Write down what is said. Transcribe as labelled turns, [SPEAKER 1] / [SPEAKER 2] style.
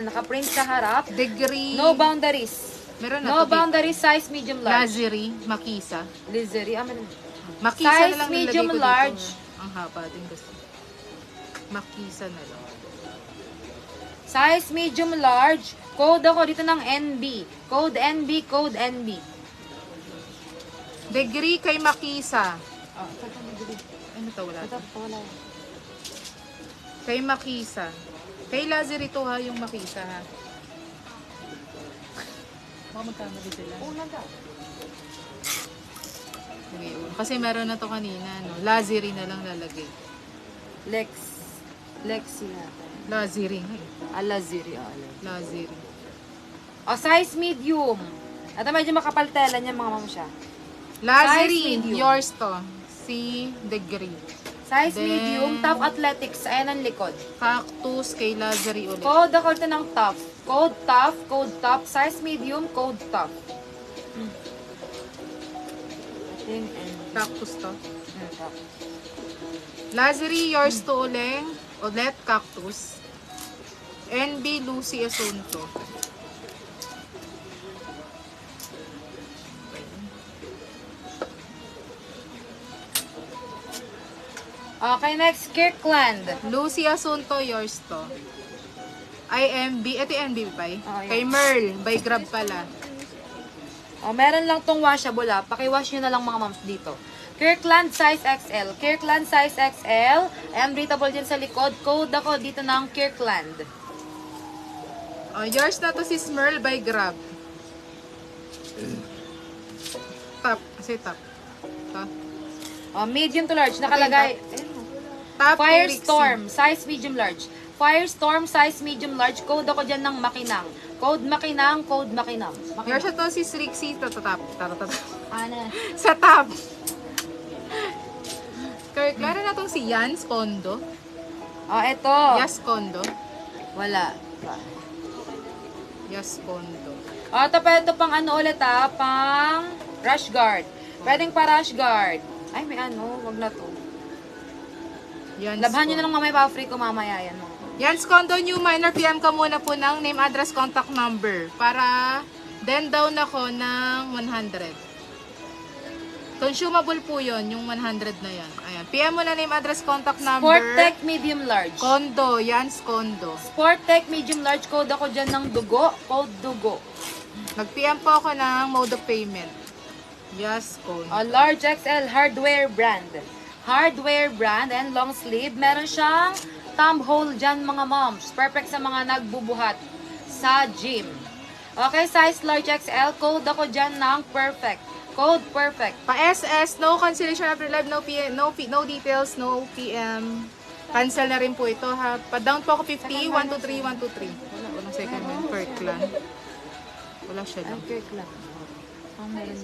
[SPEAKER 1] Naka-print sa harap.
[SPEAKER 2] Degree.
[SPEAKER 1] No boundaries.
[SPEAKER 2] Meron na
[SPEAKER 1] No
[SPEAKER 2] to.
[SPEAKER 1] boundaries, size medium large.
[SPEAKER 2] Lazeri, Makisa.
[SPEAKER 1] Lizery.
[SPEAKER 2] Makisa
[SPEAKER 1] Size
[SPEAKER 2] na lang
[SPEAKER 1] medium
[SPEAKER 2] nilagay ko
[SPEAKER 1] large.
[SPEAKER 2] dito. Ang haba din kasi. Makisa na lang.
[SPEAKER 1] Size medium large. Code ako dito ng NB. Code NB, code NB.
[SPEAKER 2] Degree kay Makisa. Ano to? Wala.
[SPEAKER 1] Wala.
[SPEAKER 2] Kay Makisa. Kay Lazeri to ha, yung Makisa ha. Baka magkamali sila. Ngayon. Kasi meron na to kanina, no? Lazeri na lang lalagay.
[SPEAKER 1] Lexi natin.
[SPEAKER 2] Lazeri.
[SPEAKER 1] Lazeri.
[SPEAKER 2] Lazeri.
[SPEAKER 1] O, size medium. At medyo makapal tela niya mga mamsya.
[SPEAKER 2] Lazeri,
[SPEAKER 1] medium.
[SPEAKER 2] yours to. Si Degree.
[SPEAKER 1] Size
[SPEAKER 2] Then,
[SPEAKER 1] medium, top athletics. Ayan ang likod.
[SPEAKER 2] Cactus kay Lazeri ulit.
[SPEAKER 1] Code ako ito ng top. Code top. Size medium, code top.
[SPEAKER 2] Cactus to. Lazeri, yours to ulit. Cactus. NB, Lucy Asunto.
[SPEAKER 1] Okay, next, Kirkland.
[SPEAKER 2] Lucy Asunto, yours to. IMB, ito yung NB pa eh.
[SPEAKER 1] Oh, yeah.
[SPEAKER 2] Kay Merl, by Grab pala.
[SPEAKER 1] O, meron lang tong washable ha. Pakiwash nyo na lang mga moms dito. Kirkland size XL. Kirkland size XL. And breathable dyan sa likod. Code ako dito ng Kirkland.
[SPEAKER 2] Yours na to si Merl by Grab. Top, kasi top. Top.
[SPEAKER 1] O, medium to large. Nakalagay.
[SPEAKER 2] Top
[SPEAKER 1] Firestorm, size medium large. Firestorm, size medium large. Code ako dyan ng Makinang. Code Makinang, code Makinang.
[SPEAKER 2] Yours na to si Srixie, top.
[SPEAKER 1] Ano?
[SPEAKER 2] Sa top. Klaro na tong si Yans Kondo.
[SPEAKER 1] O, eto.
[SPEAKER 2] Yas Kondo.
[SPEAKER 1] Wala.
[SPEAKER 2] Yas Kondo.
[SPEAKER 1] O, ito pang ano ulit ha. Pang rush guard. Pwedeng pa rush guard. Ay, may ano. Wag na to.
[SPEAKER 2] Yans
[SPEAKER 1] Labhan nyo na
[SPEAKER 2] Kondo.
[SPEAKER 1] lang mamaya pa-free ko mamaya yan.
[SPEAKER 2] Yans Kondo, new minor, PM ka muna po ng name, address, contact number. Para then down ako ng 100. Consumable po yun, yung 100 na yan. Ayan. PM mo na name, address, contact number.
[SPEAKER 1] Sporttech medium large.
[SPEAKER 2] Kondo, Yans Kondo.
[SPEAKER 1] Sporttech medium large. Code ako dyan ng dugo. Code dugo.
[SPEAKER 2] Nag-PM po ako ng mode of payment. Yes, Kondo.
[SPEAKER 1] A large XL hardware brand. Hardware brand and long sleeve. Meron siyang thumb hole dyan mga moms. Perfect sa mga nagbubuhat sa gym. Okay, size large XL. Code ako dyan ng perfect. Code perfect.
[SPEAKER 2] Pa-SS, no cancellation after live, no PM, no details, no PM. Cancel na rin po ito ha. Pa-down po ako 50, 123, 123. Walang second man, Kirkland. Wala siya lang.
[SPEAKER 1] Kirkland. Ang meron